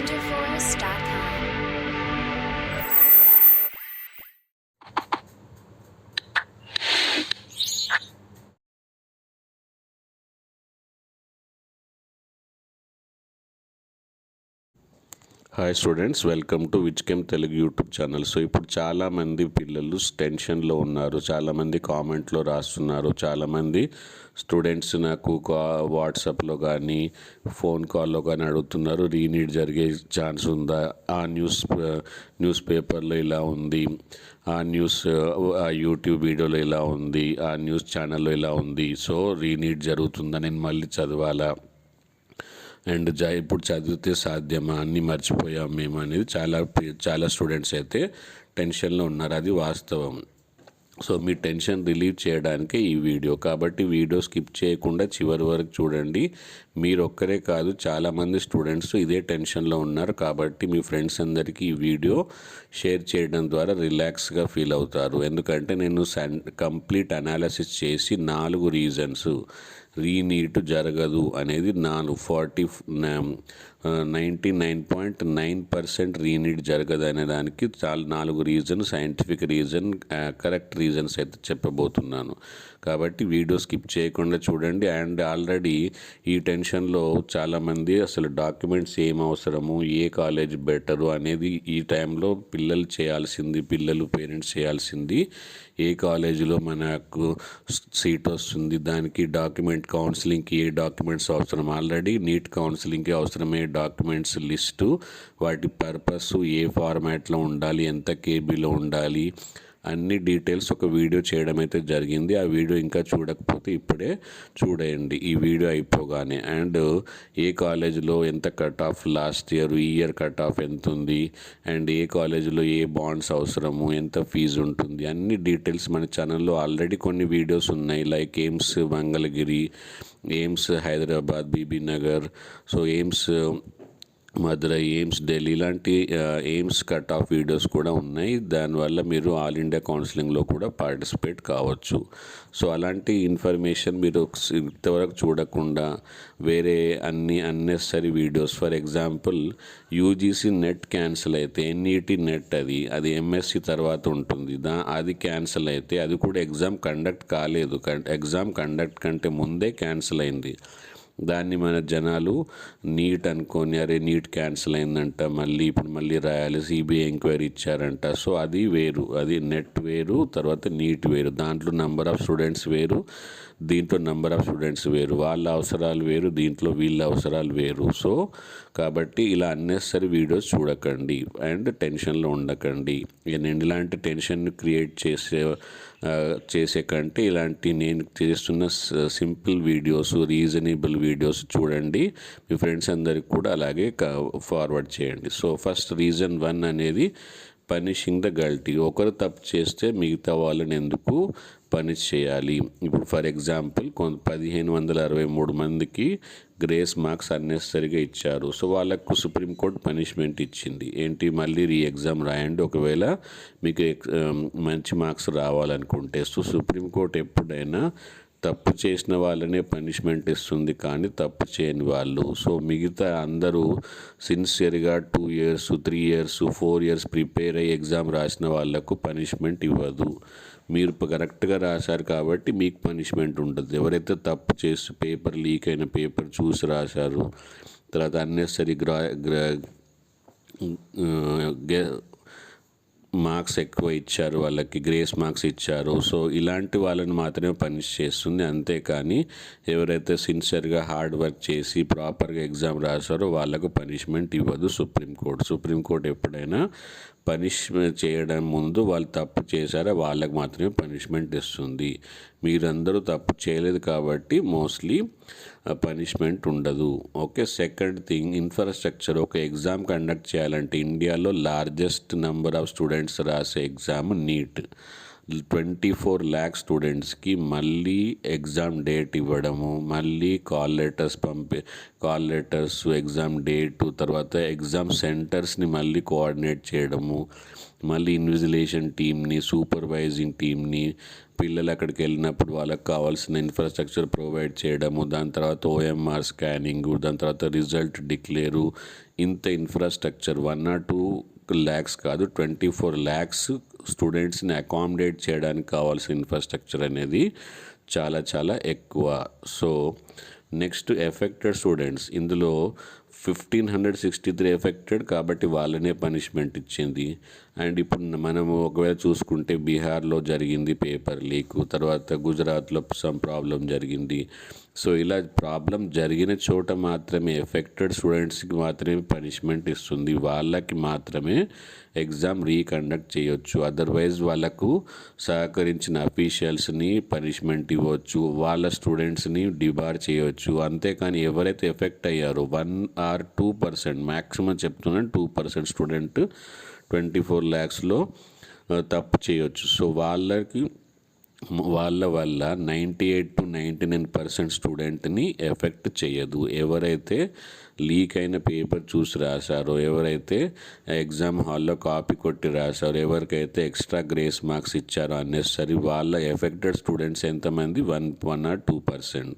wonderforce.com. Hi students, welcome to విజ్కెమ్ Telugu YouTube channel. So ఇప్పుడు చాలామంది పిల్లలు టెన్షన్లో ఉన్నారు, చాలామంది కామెంట్లో రాస్తున్నారు, చాలామంది స్టూడెంట్స్ నాకు వాట్సాప్లో కానీ ఫోన్ కాల్లో కానీ అడుగుతున్నారు, రీనీట్ జరిగే ఛాన్స్ ఉందా, ఆ న్యూస్ పేపర్లో ఇలా ఉంది, ఆ యూట్యూబ్ వీడియోలో ఇలా ఉంది, ఆ న్యూస్ ఛానల్లో ఇలా ఉంది, సో రీనీట్ జరుగుతుందా, నేను మళ్ళీ చదవాలా, అండ్ ఇప్పుడు చదివితే సాధ్యమా, అన్నీ మర్చిపోయాం మేము అనేది చాలా స్టూడెంట్స్ అయితే టెన్షన్లో ఉన్నారు. అది వాస్తవం. సో మీ టెన్షన్ రిలీవ్ చేయడానికే ఈ వీడియో. కాబట్టి వీడియో స్కిప్ చేయకుండా చివరి వరకు చూడండి. మీరు ఒక్కరే కాదు, చాలామంది స్టూడెంట్స్ ఇదే టెన్షన్లో ఉన్నారు. కాబట్టి మీ ఫ్రెండ్స్ అందరికీ ఈ వీడియో షేర్ చేయడం ద్వారా రిలాక్స్గా ఫీల్ అవుతారు. ఎందుకంటే నేను కంప్లీట్ అనాలిసిస్ చేసి 4 రీజన్స్ రీనీట్ జరగదు అనేది 99.9% రీనీట్ జరగదు అనే దానికి 4 reason, scientific reason, correct reasons అయితే చెప్పబోతున్నాను. కాబట్టి వీడియో స్కిప్ చేయకుండా చూడండి. అండ్ ఆల్రెడీ ఈ టెన్షన్లో చాలామంది అసలు డాక్యుమెంట్స్ ఏం అవసరము, ఏ కాలేజ్ బెటరు అనేది ఈ టైంలో పిల్లలు పేరెంట్స్ చేయాల్సింది, ఏ కాలేజీలో మనకు సీట్ వస్తుంది, దానికి డాక్యుమెంట్ కౌన్సిలింగ్కి ఏ డాక్యుమెంట్స్ అవసరం, ఆల్రెడీ నీట్ కౌన్సిలింగ్కి అవసరమయ్యే డాక్యుమెంట్స్ లిస్టు, వాటి పర్పస్, ఏ ఫార్మాట్లో ఉండాలి, ఎంత కేబీలో ఉండాలి, అన్ని డీటెయిల్స్ ఒక వీడియో చేయడం అయితే జరిగింది. ఆ వీడియో ఇంకా చూడకపోతే ఇప్పుడే చూడండి ఈ వీడియో అయిపోగానే. అండ్ ఏ కాలేజీలో ఎంత కట్ ఆఫ్ లాస్ట్ ఇయర్, ఈ ఇయర్ కట్ ఆఫ్ ఎంత ఉంది, అండ్ ఏ కాలేజీలో ఏ బాండ్స్ అవసరము, ఎంత ఫీజు ఉంటుంది, అన్ని డీటెయిల్స్ మన ఛానల్లో ఆల్రెడీ కొన్ని వీడియోస్ ఉన్నాయి. Like AIIMS Mangalagiri, AIIMS Hyderabad, Bibinagar, so AIIMS Madurai, AIIMS Delhi, ఇలాంటి ఎయిమ్స్ కట్ ఆఫ్ వీడియోస్ కూడా ఉన్నాయి. దానివల్ల మీరు ఆల్ ఇండియా కౌన్సిలింగ్లో కూడా పార్టిసిపేట్ కావచ్చు. సో అలాంటి ఇన్ఫర్మేషన్ మీరు ఇంతవరకు చూడకుండా వేరే unnecessary videos, for example UGC net cancel అయితే, ఎన్ఈటీ నెట్ అది ఎంఎస్సి తర్వాత ఉంటుంది, అది క్యాన్సిల్ అయితే, అది కూడా ఎగ్జామ్ కండక్ట్ కాలేదు, ఎగ్జామ్ కండక్ట్ కంటే ముందే క్యాన్సిల్ అయింది. దాన్ని మన జనాలు నీట్ అనుకొని, అరే నీట్ క్యాన్సిల్ అయిందంట, ఇప్పుడు మళ్ళీ రాయాలి, సిబిఐ ఎంక్వైరీ ఇచ్చారంట. సో అది వేరు, అది నెట్ వేరు, తర్వాత నీట్ వేరు. దాంట్లో నెంబర్ ఆఫ్ స్టూడెంట్స్ వేరు, దీంట్లో నెంబర్ ఆఫ్ స్టూడెంట్స్ వేరు, వాళ్ళ అవసరాలు వేరు, దీంట్లో వీళ్ళ అవసరాలు వేరు. సో కాబట్టి ఇలా అన్నెసరీ వీడియోస్ చూడకండి అండ్ టెన్షన్లో ఉండకండి. నేను ఇలాంటి టెన్షన్ క్రియేట్ చేసే కంటే ఇలాంటి నేను చేస్తున్న సింపుల్ వీడియోస్, రీజనబుల్ వీడియోస్ చూడండి. మీ ఫ్రెండ్స్ అందరికి కూడా అలాగే ఫార్వర్డ్ చేయండి. సో ఫస్ట్ రీజన్ 1 అనేది పనిషింగ్ ద గల్టీ. ఒకరు తప్పు చేస్తే మిగతా వాళ్ళని ఎందుకు పనిష్ చేయాలి? ఇప్పుడు ఫర్ ఎగ్జాంపుల్ 1563 మందికి గ్రేస్ మార్క్స్ అన్నెసరీగా ఇచ్చారు. సో వాళ్ళకు సుప్రీంకోర్టు పనిష్మెంట్ ఇచ్చింది, ఏంటి, మళ్ళీ ఎగ్జామ్ రాయండి ఒకవేళ మీకు మంచి మార్క్స్ రావాలనుకుంటే. సో సుప్రీంకోర్టు ఎప్పుడైనా తప్పు చేసిన వాళ్ళనే పనిష్మెంట్ ఇస్తుంది, కానీ తప్పు చేయని వాళ్ళు, సో మిగతా అందరూ సిన్సియర్గా 2 years, 3 years, 4 years ప్రిపేర్ అయ్యి ఎగ్జామ్ రాసిన వాళ్ళకు పనిష్మెంట్ ఇవ్వదు. మీరు కరెక్ట్గా రాశారు కాబట్టి మీకు పనిష్మెంట్ ఉంటుంది. ఎవరైతే తప్పు చేసి పేపర్ లీక్ అయిన పేపర్ చూసి రాశారు, తర్వాత అన్నెసరీ మార్క్స్ ఎక్కువ ఇచ్చారు, వాళ్ళకి గ్రేస్ మార్క్స్ ఇచ్చారు, సో ఇలాంటి వాళ్ళని మాత్రమే పనిష్ చేస్తుంది. అంతేకాని ఎవరైతే సిన్సియర్గా హార్డ్ వర్క్ చేసి ప్రాపర్గా ఎగ్జామ్ రాశారో వాళ్ళకు పనిష్మెంట్ ఇవ్వదు సుప్రీంకోర్టు ఎప్పుడైనా పనిష్మెంట్ చేయడం ముందు వాళ్ళు తప్పు చేశారో వాళ్ళకి మాత్రమే పనిష్మెంట్ ఇస్తుంది. మీరందరూ తప్పు చేయలేదు కాబట్టి మోస్ట్లీ పనిష్మెంట్ ఉండదు. ఓకే. Second thing, infrastructure. ఒక ఎగ్జామ్ కండక్ట్ చేయాలంటే ఇండియాలో లార్జెస్ట్ నెంబర్ ఆఫ్ స్టూడెంట్స్ రాసే ఎగ్జామ్ నీట్. 24 lakh స్టూడెంట్స్కి మళ్ళీ ఎగ్జామ్ డేట్ ఇవ్వడము, మళ్ళీ కాల్ లెటర్స్ ఎగ్జామ్ డేటు, తర్వాత ఎగ్జామ్ సెంటర్స్ని మళ్ళీ కోఆర్డినేట్ చేయడము, మళ్ళీ ఇన్విజిలేషన్ టీమ్ని, సూపర్వైజింగ్ టీమ్ని, పిల్లలు అక్కడికి వెళ్ళినప్పుడు వాళ్ళకి కావాల్సిన ఇన్ఫ్రాస్ట్రక్చర్ ప్రొవైడ్ చేయడము, దాని తర్వాత ఓఎంఆర్ స్కానింగు, దాని తర్వాత రిజల్ట్ డిక్లేరు, ఇంత ఇన్ఫ్రాస్ట్రక్చర్ 1 or 2 lakhs కాదు 24 lakhs స్టూడెంట్స్ని అకామిడేట్ చేయడానికి కావాల్సిన ఇన్ఫ్రాస్ట్రక్చర్ అనేది చాలా చాలా ఎక్కువ. సో నెక్స్ట్ ఎఫెక్టెడ్ స్టూడెంట్స్, ఇందులో 1563 ఎఫెక్టెడ్ కాబట్టి వాళ్ళనే పనిష్మెంట్ ఇచ్చింది. అండ్ ఇప్పుడు మనము ఒకవేళ చూసుకుంటే బీహార్లో జరిగింది పేపర్ లీక్, తర్వాత గుజరాత్లో సమ్ ప్రాబ్లం జరిగింది. సో ఇలా ప్రాబ్లం జరిగిన చోట మాత్రమే ఎఫెక్టెడ్ స్టూడెంట్స్కి మాత్రమే పనిష్మెంట్ ఇస్తుంది, వాళ్ళకి మాత్రమే ఎగ్జామ్ రీకండక్ట్ చేయొచ్చు. అదర్వైజ్ వాళ్ళకు సహకరించిన అఫీషియల్స్ని పనిష్మెంట్ ఇవ్వచ్చు, వాళ్ళ స్టూడెంట్స్ని డిబార్ చేయవచ్చు. అంతేకాని ఎవరైతే ఎఫెక్ట్ అయ్యారో 1 or 2%, మ్యాక్సిమం చెప్తున్నాను 2% స్టూడెంట్ 24 lakhsలో తప్పు చేయొచ్చు. సో వాళ్ళ వల్ల 98 to 99% స్టూడెంట్ని ఎఫెక్ట్ చేయదు. ఎవరైతే లీక్ అయిన పేపర్ చూసి రాశారో, ఎవరైతే ఎగ్జామ్ హాల్లో కాపీ కొట్టి రాశారో, ఎవరికైతే ఎక్స్ట్రా గ్రేస్ మార్క్స్ ఇచ్చారో అన్నెసరీ, వాళ్ళ ఎఫెక్టెడ్ స్టూడెంట్స్ ఎంతమంది 1 or 2%.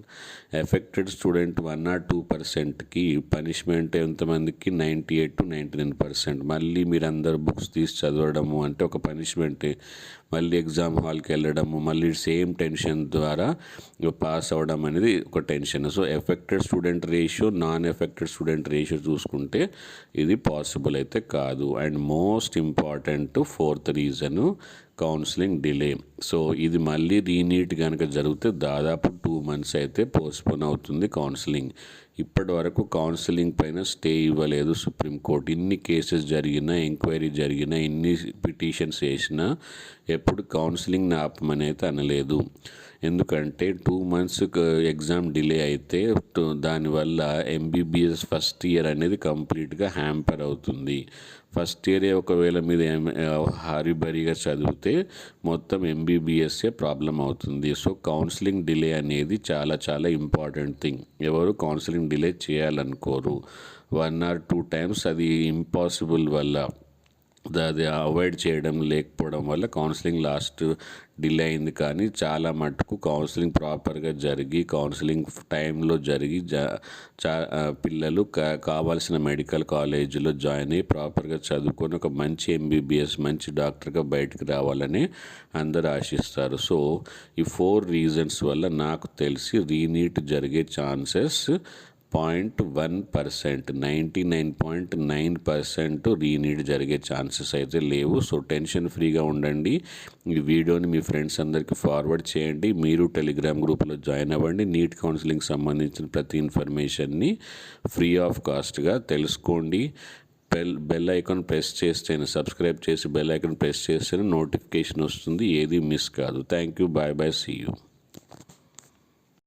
ఎఫెక్టెడ్ స్టూడెంట్ 1 or 2%కి పనిష్మెంట్ ఎంతమందికి 98 to 99%. మళ్ళీ మీరు అందరు బుక్స్ తీసి చదవడము అంటే ఒక పనిష్మెంట్, మళ్ళీ ఎగ్జామ్ హాల్కి వెళ్ళడము, మళ్ళీ సేమ్ టెన్షన్ ద్వారా పాస్ అవ్వడం అనేది ఒక tension. So affected student ratio, non affected student ratio చూసుకుంటే ఇది పాసిబుల్ అయితే కాదు. And most important 4th reason counselling delay. So ఇది మళ్ళీ రీనీట్ కనుక జరిగితే దాదాపు 2 months అయితే పోస్ట్పోన్ అవుతుంది కౌన్సిలింగ్. ఇప్పటి వరకు కౌన్సిలింగ్ పైన స్టే ఇవ్వలేదు సుప్రీంకోర్టు. ఇన్ని కేసెస్ జరిగినా, ఎంక్వైరీ జరిగినా, ఇన్ని పిటిషన్స్ వేసినా ఎప్పుడు కౌన్సిలింగ్ ఆపమని అయితే అనలేదు. ఎందుకంటే 2 months ఎగ్జామ్ డిలే అయితే దానివల్ల ఎంబీబీఎస్ ఫస్ట్ ఇయర్ అనేది కంప్లీట్గా హ్యాంపర్ అవుతుంది. ఫస్ట్ ఇయరే ఒకవేళ మీరు హరిబరిగా చదివితే మొత్తం ఎంబీబీఎస్ఏ ప్రాబ్లం అవుతుంది. సో కౌన్సిలింగ్ డిలే అనేది చాలా చాలా ఇంపార్టెంట్ థింగ్. ఎవరు కౌన్సిలింగ్ డిలే చేయాలనుకోరు. 1 or 2 times అది ఇంపాసిబుల్ వల్ల, అది అవాయిడ్ చేయడం లేకపోవడం వల్ల కౌన్సిలింగ్ లాస్ట్ డిలే అయింది. కానీ చాలా మటుకు కౌన్సిలింగ్ ప్రాపర్గా జరిగి, కౌన్సిలింగ్ టైంలో జరిగి పిల్లలు కావాల్సిన మెడికల్ కాలేజీలో జాయిన్ అయ్యి ప్రాపర్గా చదువుకొని ఒక మంచి ఎంబీబీఎస్, మంచి డాక్టర్గా బయటకు రావాలని అందరూ ఆశిస్తారు. సో ఈ 4 reasons వల్ల నాకు తెలిసి రీనీట్ జరిగే ఛాన్సెస్ 0.1%, 99.9% రీనీట్ జరిగే ఛాన్సెస్ అయితే లేవు. సో టెన్షన్ ఫ్రీగా ఉండండి. ఈ వీడియోని మీ ఫ్రెండ్స్ అందరికీ ఫార్వర్డ్ చేయండి. మీరు టెలిగ్రామ్ గ్రూప్లో జాయిన్ అవ్వండి. నీట్ కౌన్సిలింగ్ సంబంధించిన ప్రతి ఇన్ఫర్మేషన్ని ఫ్రీ ఆఫ్ కాస్ట్గా తెలుసుకోండి. బెల్ ఐకాన్ ప్రెస్ చేస్తేనే, సబ్స్క్రైబ్ చేసి బెల్ ఐకాన్ ప్రెస్ చేస్తేనే నోటిఫికేషన్ వస్తుంది, ఏది మిస్ కాదు. Thank you, bye bye, see you.